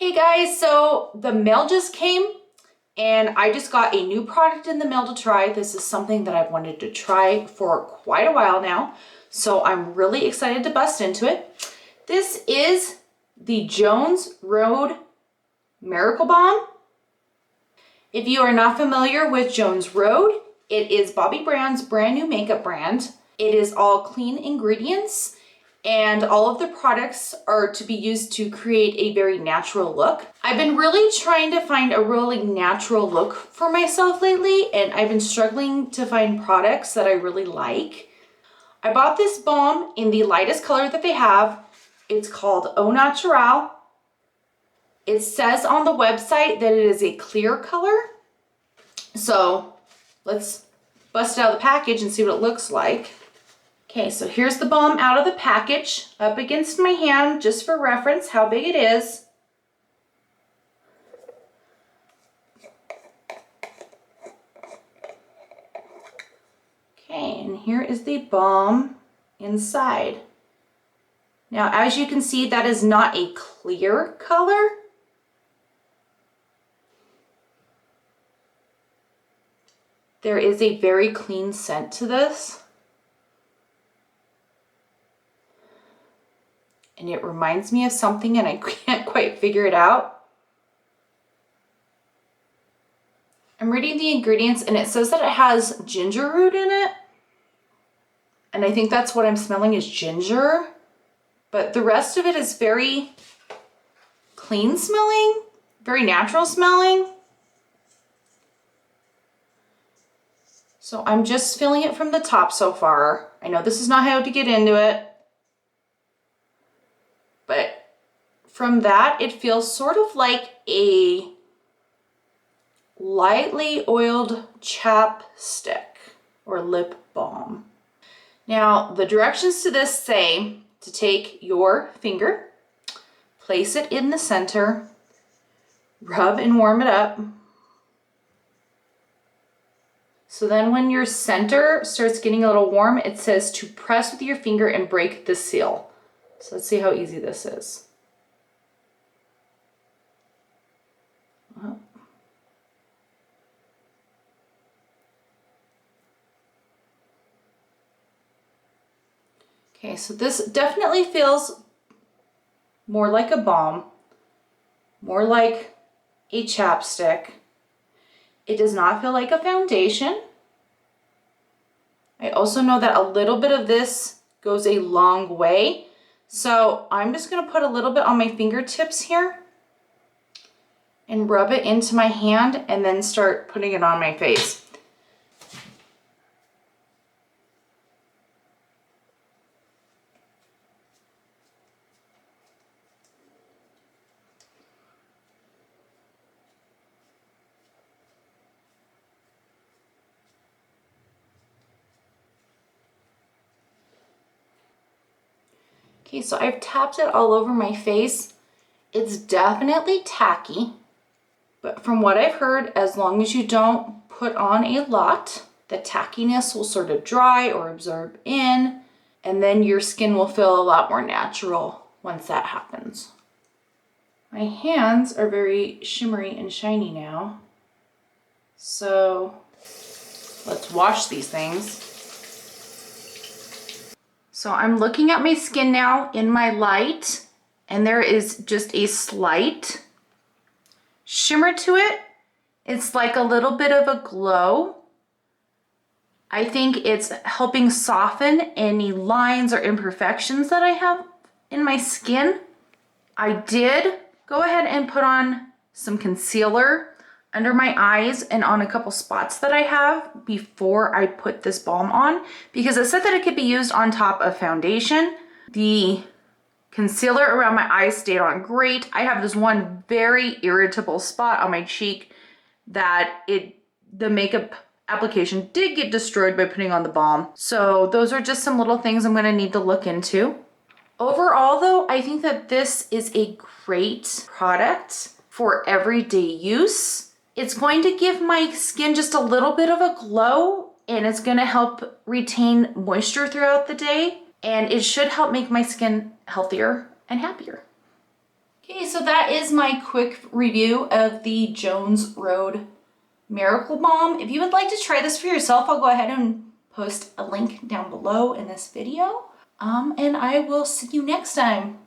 Hey guys, so the mail just came and I just got a new product in the mail to try. This is something that I've wanted to try for quite a while now, so I'm really excited to bust into it. This is the Jones Road Miracle Balm. If you are not familiar with Jones Road, it is Bobbi Brown's brand new makeup brand. It is all clean ingredients, and all of the products are to be used to create a very natural look. I've been really trying to find a really natural look for myself lately, and I've been struggling to find products that I really like. I bought this balm in the lightest color that they have. It's called Au Naturel. It says on the website that it is a clear color. So let's bust it out of the package and see what it looks like. Okay, so here's the balm out of the package, up against my hand, just for reference, how big it is. Okay, and here is the balm inside. Now, as you can see, that is not a clear color. There is a very clean scent to this. And it reminds me of something and I can't quite figure it out. I'm reading the ingredients and it says that it has ginger root in it. And I think that's what I'm smelling is ginger. But the rest of it is very clean smelling, very natural smelling. So I'm just feeling it from the top so far. I know this is not how to get into it. But from that, it feels sort of like a lightly oiled chapstick or lip balm. Now, the directions to this say to take your finger, place it in the center, rub and warm it up. So then when your center starts getting a little warm, it says to press with your finger and break the seal. So let's see how easy this is. Well. Okay, so this definitely feels more like a balm, more like a chapstick. It does not feel like a foundation. I also know that a little bit of this goes a long way. So I'm just going to put a little bit on my fingertips here and rub it into my hand and then start putting it on my face. Okay, so I've tapped it all over my face. It's definitely tacky, but from what I've heard, as long as you don't put on a lot, the tackiness will sort of dry or absorb in, and then your skin will feel a lot more natural once that happens. My hands are very shimmery and shiny now, so let's wash these things. So I'm looking at my skin now in my light, and there is just a slight shimmer to it. It's like a little bit of a glow. I think it's helping soften any lines or imperfections that I have in my skin. I did go ahead and put on some concealer under my eyes and on a couple spots that I have before I put this balm on, because it said that it could be used on top of foundation. The concealer around my eyes stayed on great. I have this one very irritable spot on my cheek that the makeup application did get destroyed by putting on the balm. So those are just some little things I'm gonna need to look into. Overall though, I think that this is a great product for everyday use. It's going to give my skin just a little bit of a glow, and it's gonna help retain moisture throughout the day, and it should help make my skin healthier and happier. Okay, so that is my quick review of the Jones Road Miracle Balm. If you would like to try this for yourself, I'll go ahead and post a link down below in this video. And I will see you next time.